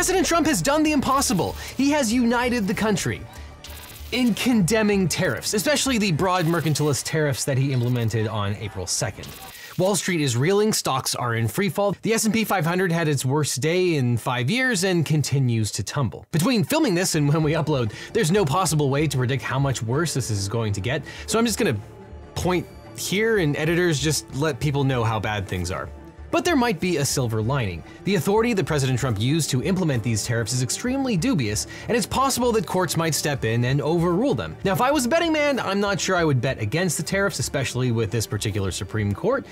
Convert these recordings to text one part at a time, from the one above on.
President Trump has done the impossible. He has united the country in condemning tariffs, especially the broad mercantilist tariffs that he implemented on April 2nd. Wall Street is reeling, stocks are in freefall. The S&P 500 had its worst day in 5 years and continues to tumble. Between filming this and when we upload, there's no possible way to predict how much worse this is going to get, so I'm just gonna point here and editors just let people know how bad things are. But there might be a silver lining. The authority that President Trump used to implement these tariffs is extremely dubious, and it's possible that courts might step in and overrule them. Now, if I was a betting man, I'm not sure I would bet against the tariffs, especially with this particular Supreme Court.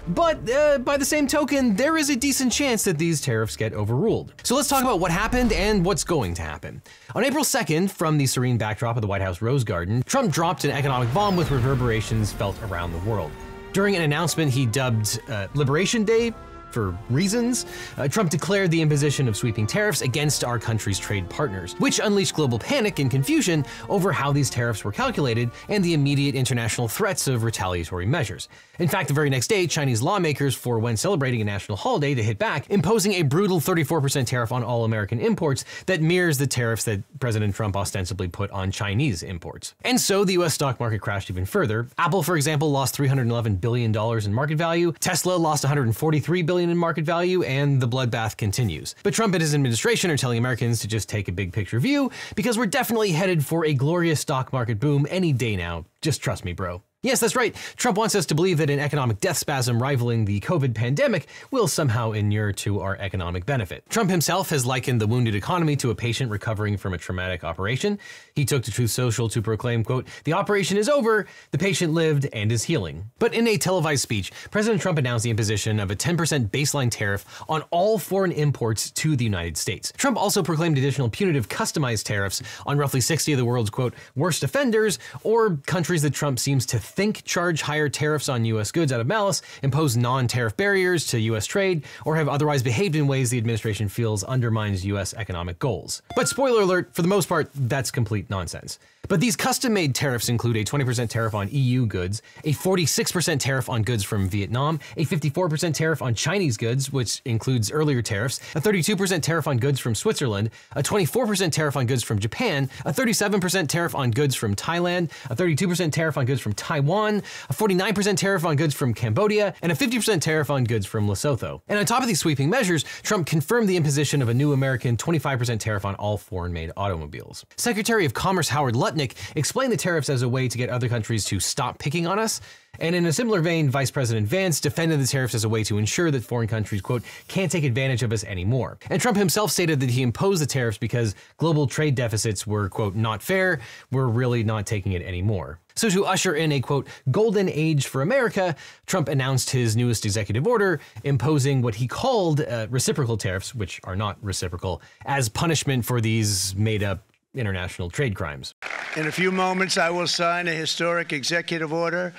But by the same token, there is a decent chance that these tariffs get overruled. So let's talk about what happened and what's going to happen. On April 2nd, from the serene backdrop of the White House Rose Garden, Trump dropped an economic bomb with reverberations felt around the world. During an announcement he dubbed Liberation Day, for reasons, Trump declared the imposition of sweeping tariffs against our country's trade partners, which unleashed global panic and confusion over how these tariffs were calculated and the immediate international threats of retaliatory measures. In fact, the very next day, Chinese lawmakers forewent celebrating a national holiday to hit back, imposing a brutal 34% tariff on all American imports that mirrors the tariffs that President Trump ostensibly put on Chinese imports. And so the US stock market crashed even further. Apple, for example, lost $311 billion in market value, Tesla lost $143 billion in market value, and the bloodbath continues. But Trump and his administration are telling Americans to just take a big picture view because we're definitely headed for a glorious stock market boom any day now. Just trust me, bro. Yes, that's right. Trump wants us to believe that an economic death spasm rivaling the COVID pandemic will somehow inure to our economic benefit. Trump himself has likened the wounded economy to a patient recovering from a traumatic operation. He took to Truth Social to proclaim, quote, "The operation is over, the patient lived and is healing." But in a televised speech, President Trump announced the imposition of a 10% baseline tariff on all foreign imports to the United States. Trump also proclaimed additional punitive customized tariffs on roughly 60 of the world's, quote, "worst offenders," or countries that Trump seems to think charge higher tariffs on US goods out of malice, impose non-tariff barriers to US trade, or have otherwise behaved in ways the administration feels undermines US economic goals. But spoiler alert, for the most part, that's complete nonsense. But these custom-made tariffs include a 20% tariff on EU goods, a 46% tariff on goods from Vietnam, a 54% tariff on Chinese goods, which includes earlier tariffs, a 32% tariff on goods from Switzerland, a 24% tariff on goods from Japan, a 37% tariff on goods from Thailand, a 32% tariff on goods from Taiwan, a 49% tariff on goods from Cambodia, and a 50% tariff on goods from Lesotho. And on top of these sweeping measures, Trump confirmed the imposition of a new American 25% tariff on all foreign-made automobiles. Secretary of Commerce Howard Lutnick explained the tariffs as a way to get other countries to stop picking on us. And in a similar vein, Vice President Vance defended the tariffs as a way to ensure that foreign countries, quote, "can't take advantage of us anymore." And Trump himself stated that he imposed the tariffs because global trade deficits were, quote, "not fair, we're really not taking it anymore." So to usher in a, quote, "golden age for America," Trump announced his newest executive order imposing what he called reciprocal tariffs, which are not reciprocal, as punishment for these made-up international trade crimes. In a few moments, I will sign a historic executive order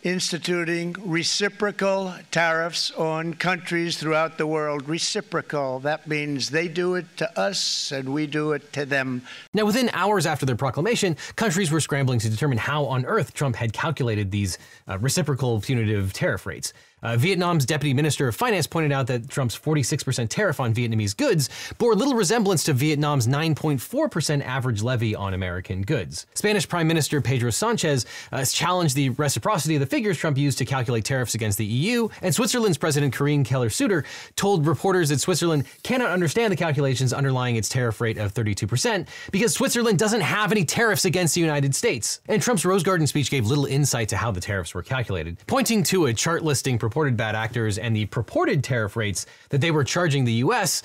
instituting reciprocal tariffs on countries throughout the world. Reciprocal, that means they do it to us and we do it to them. Now, within hours after their proclamation, countries were scrambling to determine how on earth Trump had calculated these reciprocal punitive tariff rates. Vietnam's Deputy Minister of Finance pointed out that Trump's 46% tariff on Vietnamese goods bore little resemblance to Vietnam's 9.4% average levy on American goods. Spanish Prime Minister Pedro Sanchez challenged the reciprocity of the figures Trump used to calculate tariffs against the EU, and Switzerland's President Karine Keller-Sutter told reporters that Switzerland cannot understand the calculations underlying its tariff rate of 32% because Switzerland doesn't have any tariffs against the United States. And Trump's Rose Garden speech gave little insight to how the tariffs were calculated, pointing to a chart listing purported bad actors and the purported tariff rates that they were charging the US.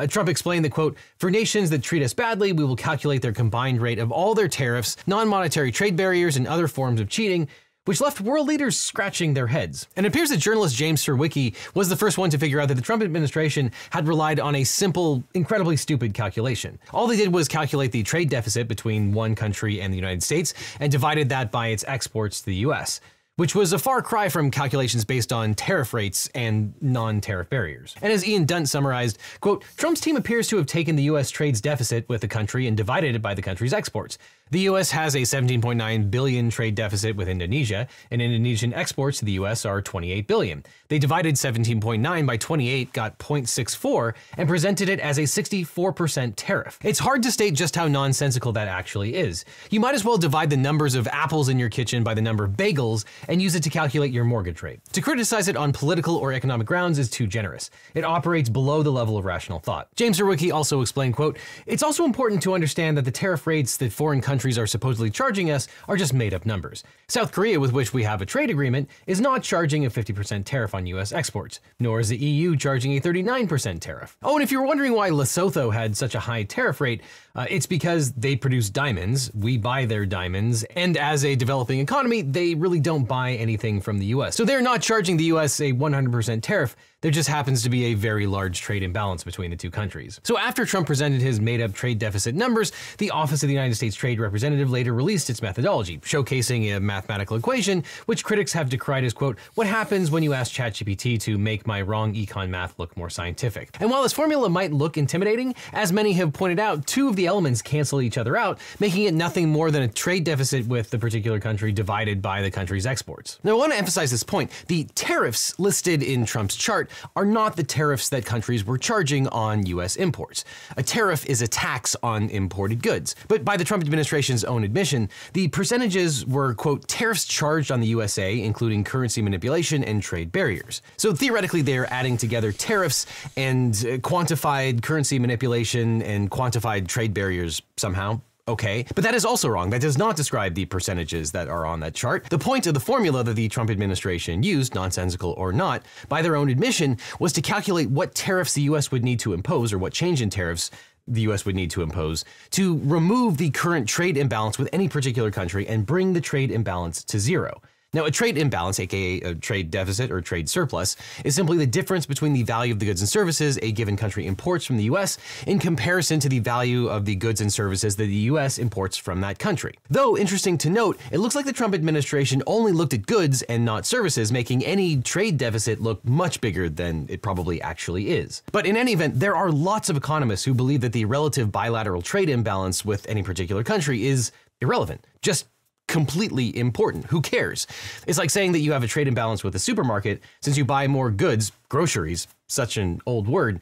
Trump explained that, quote, "For nations that treat us badly, we will calculate their combined rate of all their tariffs, non-monetary trade barriers, and other forms of cheating," which left world leaders scratching their heads. And it appears that journalist James Surowiecki was the first one to figure out that the Trump administration had relied on a simple, incredibly stupid calculation. All they did was calculate the trade deficit between one country and the United States and divided that by its exports to the US. which was a far cry from calculations based on tariff rates and non-tariff barriers. And as Ian Dunt summarized, quote, Trump's team appears to have taken the US trade's deficit with the country and divided it by the country's exports. The US has a $17.9 billion trade deficit with Indonesia, and Indonesian exports to the US are $28 billion. They divided 17.9 by 28, got 0.64, and presented it as a 64% tariff. It's hard to state just how nonsensical that actually is. You might as well divide the numbers of apples in your kitchen by the number of bagels and use it to calculate your mortgage rate. To criticize it on political or economic grounds is too generous. It operates below the level of rational thought. James Zerwicki also explained, quote, it's also important to understand that the tariff rates that foreign countries are supposedly charging us are just made-up numbers. South Korea, with which we have a trade agreement, is not charging a 50% tariff on US exports, nor is the EU charging a 39% tariff. Oh, and if you're wondering why Lesotho had such a high tariff rate, it's because they produce diamonds, we buy their diamonds, and as a developing economy, they really don't buy anything from the US. So they're not charging the US a 100% tariff, there just happens to be a very large trade imbalance between the two countries. So after Trump presented his made-up trade deficit numbers, the Office of the United States Trade Representative later released its methodology, showcasing a mathematical equation, which critics have decried as, quote, what happens when you ask ChatGPT to make my wrong econ math look more scientific. And while this formula might look intimidating, as many have pointed out, two of the elements cancel each other out, making it nothing more than a trade deficit with the particular country divided by the country's exports. Now I want to emphasize this point. The tariffs listed in Trump's chart are not the tariffs that countries were charging on US imports. A tariff is a tax on imported goods. But by the Trump administration's own admission, the percentages were, quote, tariffs charged on the USA, including currency manipulation and trade barriers. So theoretically, they're adding together tariffs and quantified currency manipulation and quantified trade barriers somehow. Okay, but that is also wrong. That does not describe the percentages that are on that chart. The point of the formula that the Trump administration used, nonsensical or not, by their own admission, was to calculate what tariffs the US would need to impose, or what change in tariffs the US would need to impose, to remove the current trade imbalance with any particular country and bring the trade imbalance to zero. Now, a trade imbalance, aka a trade deficit or trade surplus, is simply the difference between the value of the goods and services a given country imports from the US in comparison to the value of the goods and services that the US imports from that country. Though, interesting to note, it looks like the Trump administration only looked at goods and not services, making any trade deficit look much bigger than it probably actually is. But in any event, there are lots of economists who believe that the relative bilateral trade imbalance with any particular country is irrelevant, just completely important. Who cares? It's like saying that you have a trade imbalance with a supermarket since you buy more goods, groceries, such an old word,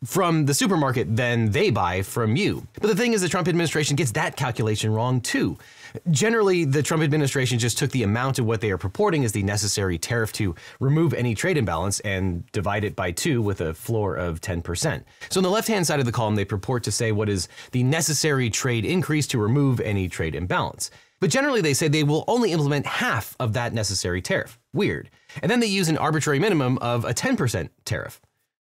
from the supermarket than they buy from you. But the thing is, the Trump administration gets that calculation wrong too. Generally, the Trump administration just took the amount of what they are purporting as the necessary tariff to remove any trade imbalance and divide it by 2 with a floor of 10%. So on the left-hand side of the column, they purport to say what is the necessary trade increase to remove any trade imbalance. But generally, they say they will only implement half of that necessary tariff. Weird. And then they use an arbitrary minimum of a 10% tariff.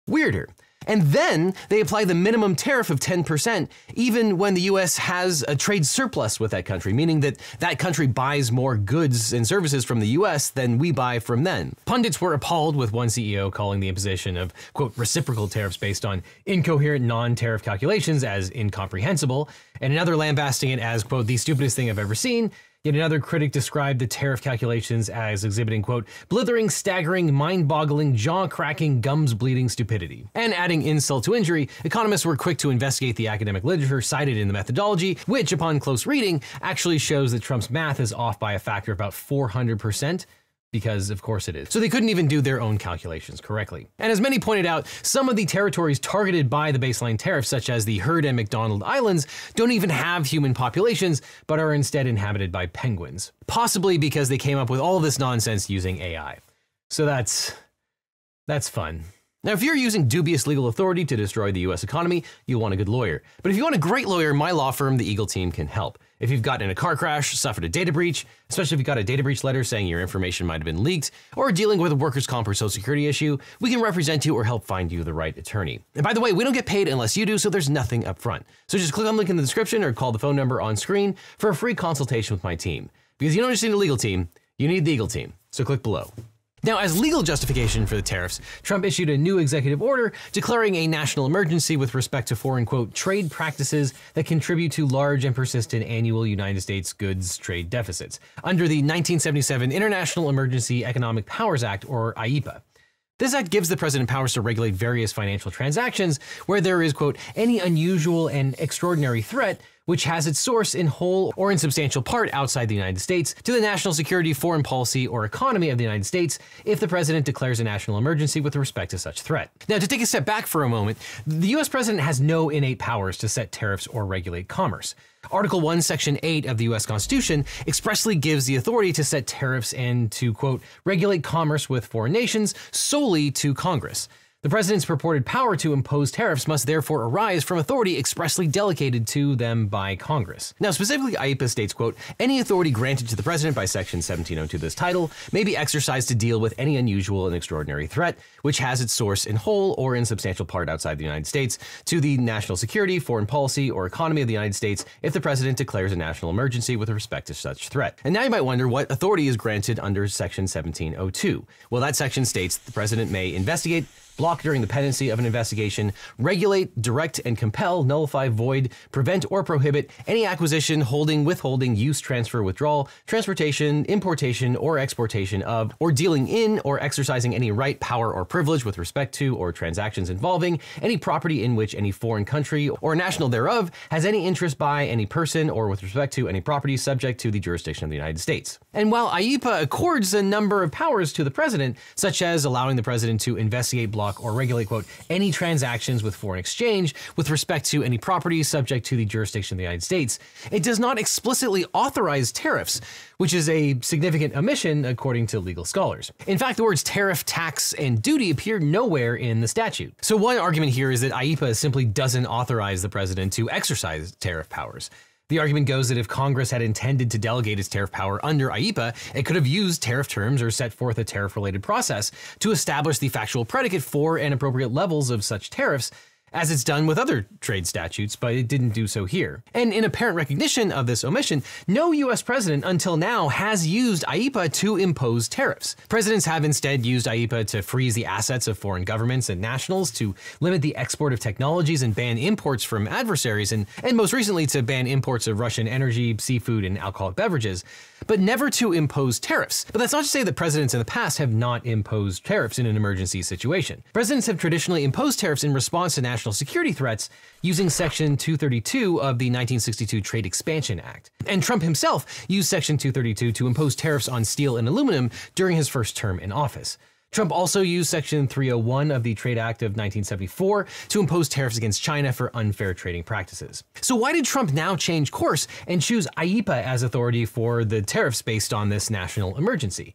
Weirder. And then they apply the minimum tariff of 10% even when the US has a trade surplus with that country, meaning that that country buys more goods and services from the US than we buy from them. Pundits were appalled, with one CEO calling the imposition of, quote, reciprocal tariffs based on incoherent non-tariff calculations as incomprehensible, and another lambasting it as, quote, the stupidest thing I've ever seen. Yet another critic described the tariff calculations as exhibiting, quote, blithering, staggering, mind-boggling, jaw-cracking, gums-bleeding stupidity. And adding insult to injury, economists were quick to investigate the academic literature cited in the methodology, which, upon close reading, actually shows that Trump's math is off by a factor of about 400%. Because of course it is. So they couldn't even do their own calculations correctly. And as many pointed out, some of the territories targeted by the baseline tariffs, such as the Heard and McDonald Islands, don't even have human populations, but are instead inhabited by penguins. Possibly because they came up with all of this nonsense using AI. So that's fun. Now, if you're using dubious legal authority to destroy the US economy, you'll want a good lawyer. But if you want a great lawyer, my law firm, the Eagle team, can help. If you've gotten in a car crash, suffered a data breach, especially if you got a data breach letter saying your information might have been leaked, or dealing with a workers' comp or social security issue, we can represent you or help find you the right attorney. And by the way, we don't get paid unless you do, so there's nothing up front. So just click on the link in the description or call the phone number on screen for a free consultation with my team. Because you don't just need a legal team, you need the Eagle team. So click below. Now, as legal justification for the tariffs, Trump issued a new executive order declaring a national emergency with respect to foreign, quote, trade practices that contribute to large and persistent annual United States goods trade deficits under the 1977 International Emergency Economic Powers Act, or IEEPA. This act gives the president powers to regulate various financial transactions where there is, quote, any unusual and extraordinary threat which has its source in whole or in substantial part outside the United States to the national security, foreign policy, or economy of the United States if the president declares a national emergency with respect to such threat. Now, to take a step back for a moment, the US president has no innate powers to set tariffs or regulate commerce. Article 1, Section 8 of the US Constitution expressly gives the authority to set tariffs and to, quote, regulate commerce with foreign nations solely to Congress. The president's purported power to impose tariffs must therefore arise from authority expressly delegated to them by Congress. Now, specifically, IEEPA states, quote, any authority granted to the president by Section 1702 of this title may be exercised to deal with any unusual and extraordinary threat which has its source in whole or in substantial part outside the United States to the national security, foreign policy, or economy of the United States if the president declares a national emergency with respect to such threat. And now you might wonder what authority is granted under Section 1702. Well, that section states the president may investigate, block during the pendency of an investigation, regulate, direct, and compel, nullify, void, prevent, or prohibit any acquisition, holding, withholding, use, transfer, withdrawal, transportation, importation, or exportation of, or dealing in, or exercising any right, power, or privilege with respect to, or transactions involving, any property in which any foreign country or national thereof has any interest by any person, or with respect to any property subject to the jurisdiction of the United States. And while IEEPA accords a number of powers to the president, such as allowing the president to investigate, block, or regulate, quote, any transactions with foreign exchange with respect to any property subject to the jurisdiction of the United States, it does not explicitly authorize tariffs, which is a significant omission according to legal scholars. In fact, the words tariff, tax, and duty appear nowhere in the statute. So one argument here is that IEEPA simply doesn't authorize the president to exercise tariff powers. The argument goes that if Congress had intended to delegate its tariff power under IEEPA, it could have used tariff terms or set forth a tariff-related process to establish the factual predicate for and appropriate levels of such tariffs, as it's done with other trade statutes, but it didn't do so here. And in apparent recognition of this omission, no US president until now has used IEEPA to impose tariffs. Presidents have instead used IEEPA to freeze the assets of foreign governments and nationals, to limit the export of technologies and ban imports from adversaries, and most recently to ban imports of Russian energy, seafood, and alcoholic beverages, but never to impose tariffs. But that's not to say that presidents in the past have not imposed tariffs in an emergency situation. Presidents have traditionally imposed tariffs in response to national security threats using Section 232 of the 1962 Trade Expansion Act. And Trump himself used Section 232 to impose tariffs on steel and aluminum during his first term in office. Trump also used Section 301 of the Trade Act of 1974 to impose tariffs against China for unfair trading practices. So why did Trump now change course and choose IEEPA as authority for the tariffs based on this national emergency?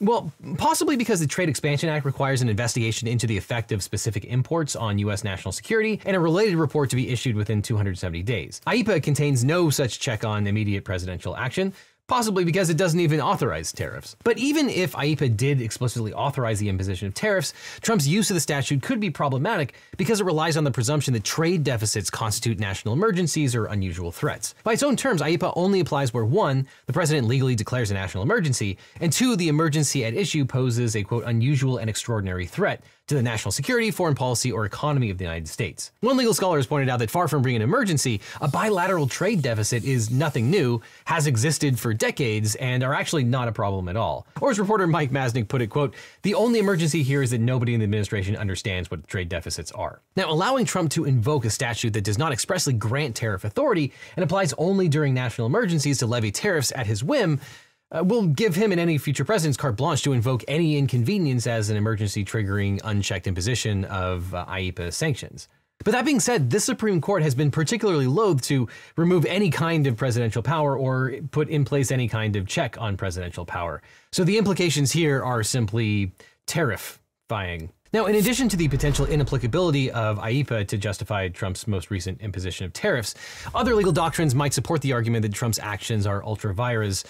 Well, possibly because the Trade Expansion Act requires an investigation into the effect of specific imports on U.S. national security and a related report to be issued within 270 days. IEEPA contains no such check on immediate presidential action, possibly because it doesn't even authorize tariffs. But even if IEEPA did explicitly authorize the imposition of tariffs, Trump's use of the statute could be problematic because it relies on the presumption that trade deficits constitute national emergencies or unusual threats. By its own terms, IEEPA only applies where 1, the president legally declares a national emergency, and 2, the emergency at issue poses a, quote, unusual and extraordinary threat to the national security, foreign policy, or economy of the United States. One legal scholar has pointed out that far from being an emergency, a bilateral trade deficit is nothing new, has existed for decades, and are actually not a problem at all. Or as reporter Mike Masnick put it, quote, the only emergency here is that nobody in the administration understands what trade deficits are. Now, allowing Trump to invoke a statute that does not expressly grant tariff authority and applies only during national emergencies to levy tariffs at his whim will give him and any future presidents carte blanche to invoke any inconvenience as an emergency triggering unchecked imposition of IEEPA sanctions. But that being said, this Supreme Court has been particularly loath to remove any kind of presidential power or put in place any kind of check on presidential power. So the implications here are simply terrifying. Now, in addition to the potential inapplicability of IEEPA to justify Trump's most recent imposition of tariffs, other legal doctrines might support the argument that Trump's actions are ultra vires,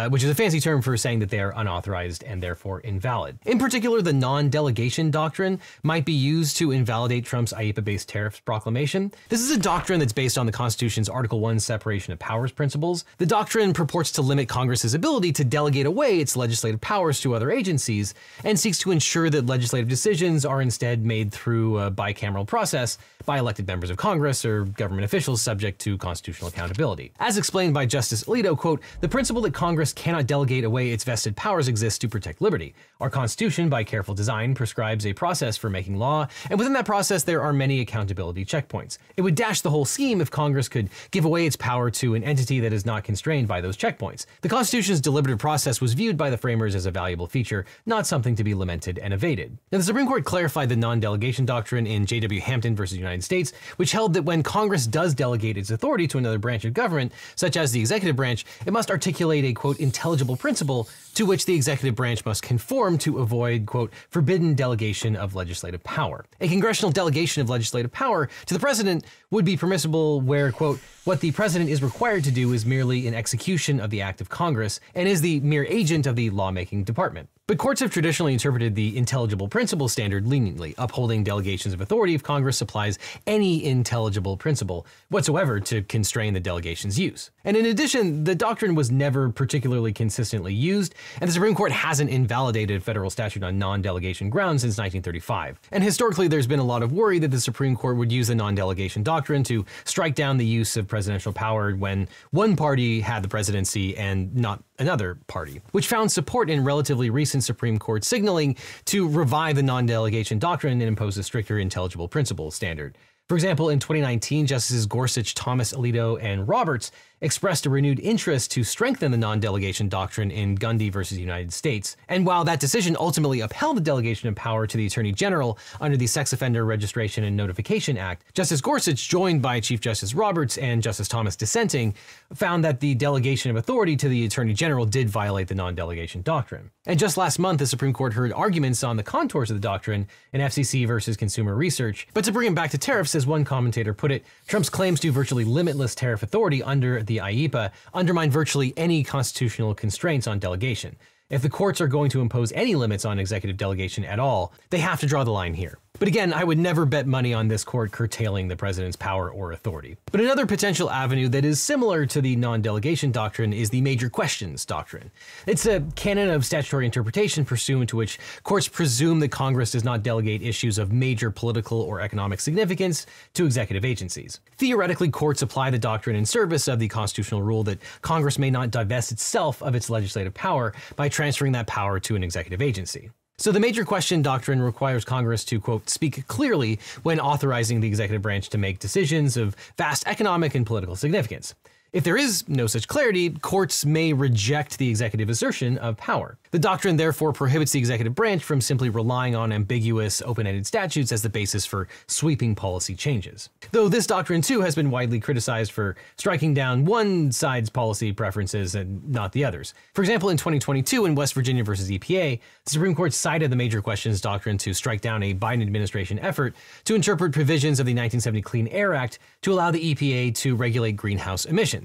which is a fancy term for saying that they are unauthorized and therefore invalid. In particular, the non-delegation doctrine might be used to invalidate Trump's IEEPA-based tariffs proclamation. This is a doctrine that's based on the Constitution's Article 1 separation of powers principles. The doctrine purports to limit Congress's ability to delegate away its legislative powers to other agencies and seeks to ensure that legislative decisions are instead made through a bicameral process by elected members of Congress or government officials subject to constitutional accountability. As explained by Justice Alito, quote, "The principle that Congress cannot delegate away its vested powers exists to protect liberty. Our Constitution, by careful design, prescribes a process for making law, and within that process there are many accountability checkpoints. It would dash the whole scheme if Congress could give away its power to an entity that is not constrained by those checkpoints. The Constitution's deliberative process was viewed by the framers as a valuable feature, not something to be lamented and evaded." Now, the Supreme Court clarified the non-delegation doctrine in J.W. Hampton versus United States, which held that when Congress does delegate its authority to another branch of government, such as the executive branch, it must articulate a, quote, "intelligible principle" to which the executive branch must conform to avoid, quote, "forbidden delegation of legislative power." A congressional delegation of legislative power to the president would be permissible where, quote, "what the president is required to do is merely an execution of the act of Congress and is the mere agent of the lawmaking department." But courts have traditionally interpreted the intelligible principle standard leniently, upholding delegations of authority if Congress supplies any intelligible principle whatsoever to constrain the delegation's use. And in addition, the doctrine was never particularly consistently used, and the Supreme Court hasn't invalidated federal statute on non-delegation grounds since 1935. And historically, there's been a lot of worry that the Supreme Court would use the non-delegation doctrine to strike down the use of presidential power when one party had the presidency and not another party, which found support in relatively recent Supreme Court signaling to revive the non-delegation doctrine and impose a stricter intelligible principle standard. For example, in 2019, Justices Gorsuch, Thomas, Alito, and Roberts expressed a renewed interest to strengthen the non-delegation doctrine in Gundy versus United States. And while that decision ultimately upheld the delegation of power to the Attorney General under the Sex Offender Registration and Notification Act, Justice Gorsuch, joined by Chief Justice Roberts and Justice Thomas dissenting, found that the delegation of authority to the Attorney General did violate the non-delegation doctrine. And just last month, the Supreme Court heard arguments on the contours of the doctrine in FCC versus Consumer Research. But to bring it back to tariffs, as one commentator put it, Trump's claims to virtually limitless tariff authority under the IEEPA undermine virtually any constitutional constraints on delegation. If the courts are going to impose any limits on executive delegation at all, they have to draw the line here. But again, I would never bet money on this court curtailing the president's power or authority. But another potential avenue that is similar to the non-delegation doctrine is the major questions doctrine. It's a canon of statutory interpretation pursuant to which courts presume that Congress does not delegate issues of major political or economic significance to executive agencies. Theoretically, courts apply the doctrine in service of the constitutional rule that Congress may not divest itself of its legislative power by transferring that power to an executive agency. So the major question doctrine requires Congress to, quote, "speak clearly when authorizing the executive branch to make decisions of vast economic and political significance." If there is no such clarity, courts may reject the executive assertion of power. The doctrine therefore prohibits the executive branch from simply relying on ambiguous, open-ended statutes as the basis for sweeping policy changes. Though this doctrine too has been widely criticized for striking down one side's policy preferences and not the others. For example, in 2022 in West Virginia versus EPA, the Supreme Court cited the major questions doctrine to strike down a Biden administration effort to interpret provisions of the 1970 Clean Air Act to allow the EPA to regulate greenhouse emissions.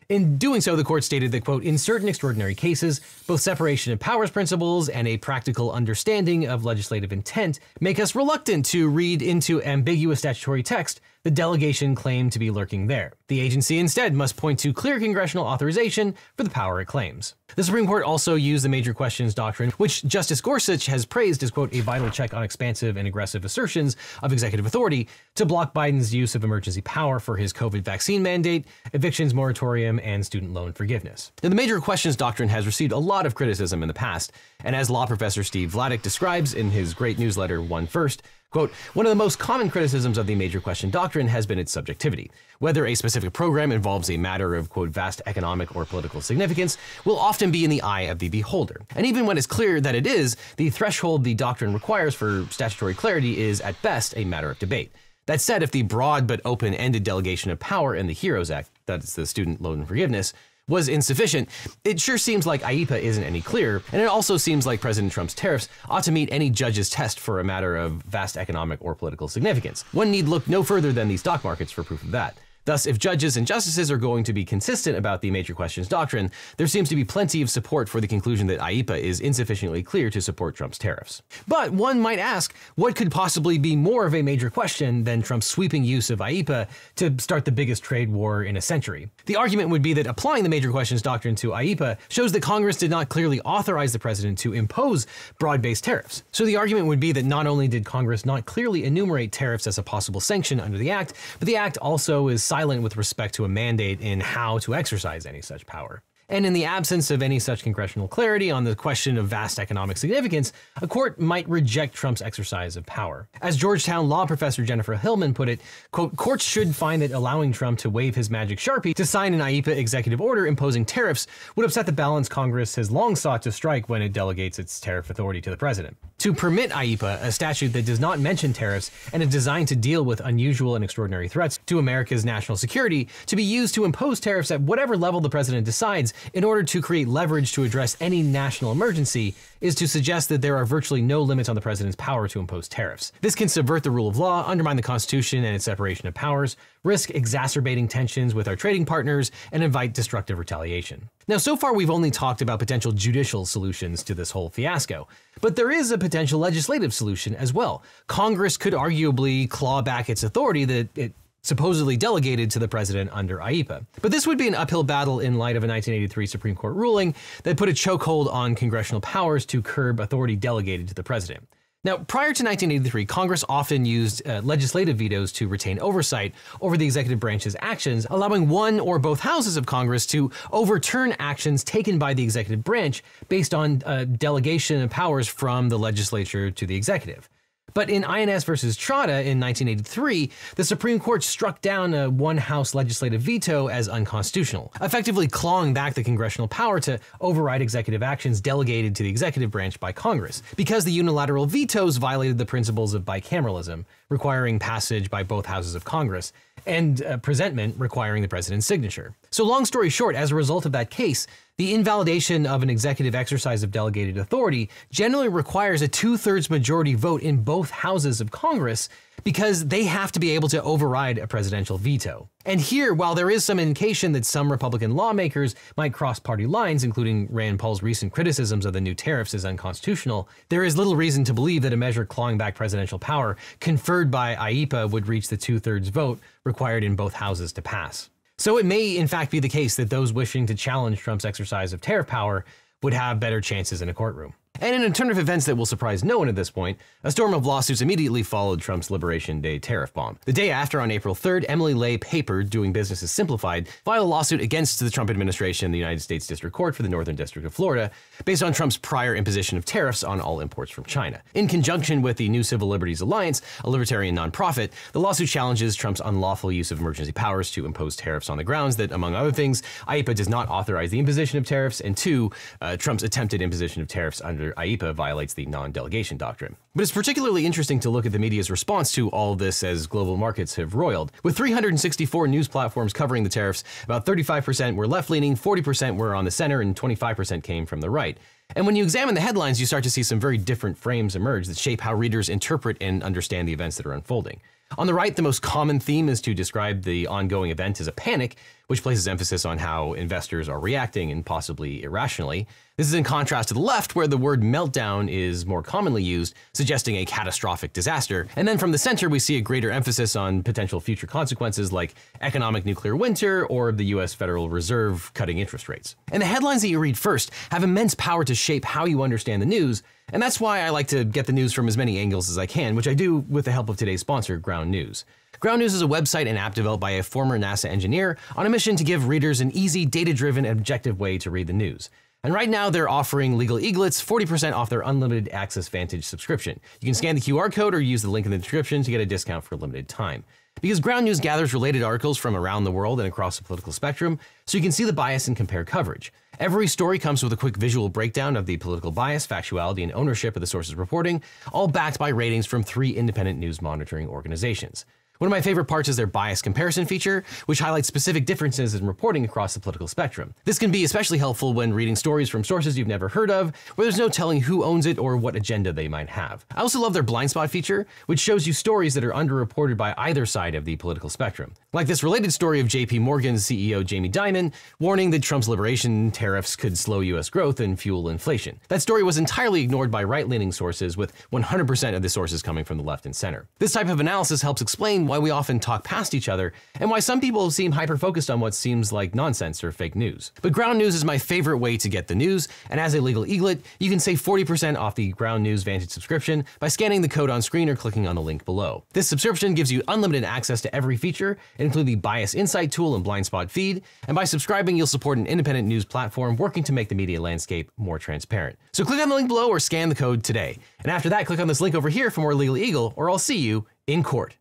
In doing so, the court stated that, quote, "in certain extraordinary cases, both separation of powers principles and a practical understanding of legislative intent make us reluctant to read into ambiguous statutory text the delegation claimed to be lurking there. The agency instead must point to clear congressional authorization for the power it claims." The Supreme Court also used the major questions doctrine, which Justice Gorsuch has praised as, quote, "a vital check on expansive and aggressive assertions of executive authority," to block Biden's use of emergency power for his COVID vaccine mandate, evictions moratorium, and student loan forgiveness. Now, the major questions doctrine has received a lot of criticism in the past, and as law professor Steve Vladeck describes in his great newsletter One First, quote, "one of the most common criticisms of the major question doctrine has been its subjectivity. Whether a specific program involves a matter of, quote, vast economic or political significance will often be in the eye of the beholder. And even when it's clear that it is, the threshold the doctrine requires for statutory clarity is, at best, a matter of debate. That said, if the broad but open-ended delegation of power in the HEROES Act, that's the student loan forgiveness, was insufficient, it sure seems like IEEPA isn't any clearer, and it also seems like President Trump's tariffs ought to meet any judge's test for a matter of vast economic or political significance. One need look no further than the stock markets for proof of that. Thus, if judges and justices are going to be consistent about the major questions doctrine, there seems to be plenty of support for the conclusion that IEEPA is insufficiently clear to support Trump's tariffs. But one might ask, what could possibly be more of a major question than Trump's sweeping use of IEEPA to start the biggest trade war in a century? The argument would be that applying the major questions doctrine to IEEPA shows that Congress did not clearly authorize the president to impose broad-based tariffs. So the argument would be that not only did Congress not clearly enumerate tariffs as a possible sanction under the act, but the act also is silent with respect to a mandate in how to exercise any such power. And in the absence of any such congressional clarity on the question of vast economic significance, a court might reject Trump's exercise of power. As Georgetown law professor Jennifer Hillman put it, quote, "Courts should find that allowing Trump to wave his magic Sharpie to sign an IEEPA executive order imposing tariffs would upset the balance Congress has long sought to strike when it delegates its tariff authority to the president. To permit IEEPA, a statute that does not mention tariffs and is designed to deal with unusual and extraordinary threats to America's national security, to be used to impose tariffs at whatever level the president decides in order to create leverage to address any national emergency, is to suggest that there are virtually no limits on the president's power to impose tariffs. This can subvert the rule of law, undermine the Constitution and its separation of powers, risk exacerbating tensions with our trading partners, and invite destructive retaliation." Now, so far we've only talked about potential judicial solutions to this whole fiasco, but there is a potential legislative solution as well. Congress could arguably claw back its authority that it supposedly delegated to the president under IEEPA. But this would be an uphill battle in light of a 1983 Supreme Court ruling that put a chokehold on congressional powers to curb authority delegated to the president. Now, prior to 1983, Congress often used legislative vetoes to retain oversight over the executive branch's actions, allowing one or both houses of Congress to overturn actions taken by the executive branch based on delegation of powers from the legislature to the executive. But in INS versus Trotta in 1983, the Supreme Court struck down a one-house legislative veto as unconstitutional, effectively clawing back the congressional power to override executive actions delegated to the executive branch by Congress, because the unilateral vetoes violated the principles of bicameralism, requiring passage by both houses of Congress, and presentment requiring the president's signature. So long story short, as a result of that case, the invalidation of an executive exercise of delegated authority generally requires a 2/3 majority vote in both houses of Congress because they have to be able to override a presidential veto. And here, while there is some indication that some Republican lawmakers might cross party lines, including Rand Paul's recent criticisms of the new tariffs as unconstitutional, there is little reason to believe that a measure clawing back presidential power conferred by IEEPA would reach the 2/3 vote required in both houses to pass. So it may in fact be the case that those wishing to challenge Trump's exercise of tariff power would have better chances in a courtroom. And in a turn of events that will surprise no one at this point, a storm of lawsuits immediately followed Trump's Liberation Day tariff bomb. The day after, on April 3rd, Emily Lay Paper, doing business as Simplified, filed a lawsuit against the Trump administration in the United States District Court for the Northern District of Florida, based on Trump's prior imposition of tariffs on all imports from China. In conjunction with the New Civil Liberties Alliance, a libertarian nonprofit, the lawsuit challenges Trump's unlawful use of emergency powers to impose tariffs on the grounds that, among other things, IEEPA does not authorize the imposition of tariffs, and two, Trump's attempted imposition of tariffs under IEEPA violates the non-delegation doctrine. But it's particularly interesting to look at the media's response to all of this as global markets have roiled. With 364 news platforms covering the tariffs, about 35% were left-leaning, 40% were on the center, and 25% came from the right. And when you examine the headlines, you start to see some very different frames emerge that shape how readers interpret and understand the events that are unfolding. On the right, the most common theme is to describe the ongoing event as a panic, which places emphasis on how investors are reacting and possibly irrationally. This is in contrast to the left, where the word meltdown is more commonly used, suggesting a catastrophic disaster. And then from the center, we see a greater emphasis on potential future consequences like economic nuclear winter or the US Federal Reserve cutting interest rates. And the headlines that you read first have immense power to shape how you understand the news, and that's why I like to get the news from as many angles as I can, which I do with the help of today's sponsor, Ground News. Ground News is a website and app developed by a former NASA engineer on a mission to give readers an easy, data-driven, and objective way to read the news. And right now they're offering Legal Eaglets 40% off their unlimited access Vantage subscription. You can scan the QR code or use the link in the description to get a discount for a limited time. Because Ground News gathers related articles from around the world and across the political spectrum, so you can see the bias and compare coverage. Every story comes with a quick visual breakdown of the political bias, factuality, and ownership of the sources reporting, all backed by ratings from 3 independent news monitoring organizations. One of my favorite parts is their bias comparison feature, which highlights specific differences in reporting across the political spectrum. This can be especially helpful when reading stories from sources you've never heard of, where there's no telling who owns it or what agenda they might have. I also love their blind spot feature, which shows you stories that are underreported by either side of the political spectrum. Like this related story of JP Morgan's CEO Jamie Dimon warning that Trump's liberation tariffs could slow US growth and fuel inflation. That story was entirely ignored by right-leaning sources, with 100% of the sources coming from the left and center. This type of analysis helps explain why we often talk past each other and why some people seem hyper-focused on what seems like nonsense or fake news. But Ground News is my favorite way to get the news, and as a legal eaglet, you can save 40% off the Ground News Vantage subscription by scanning the code on screen or clicking on the link below. This subscription gives you unlimited access to every feature, including the Bias Insight tool and blind spot feed, and by subscribing you'll support an independent news platform working to make the media landscape more transparent. So click on the link below or scan the code today. And after that, click on this link over here for more Legal Eagle, or I'll see you in court.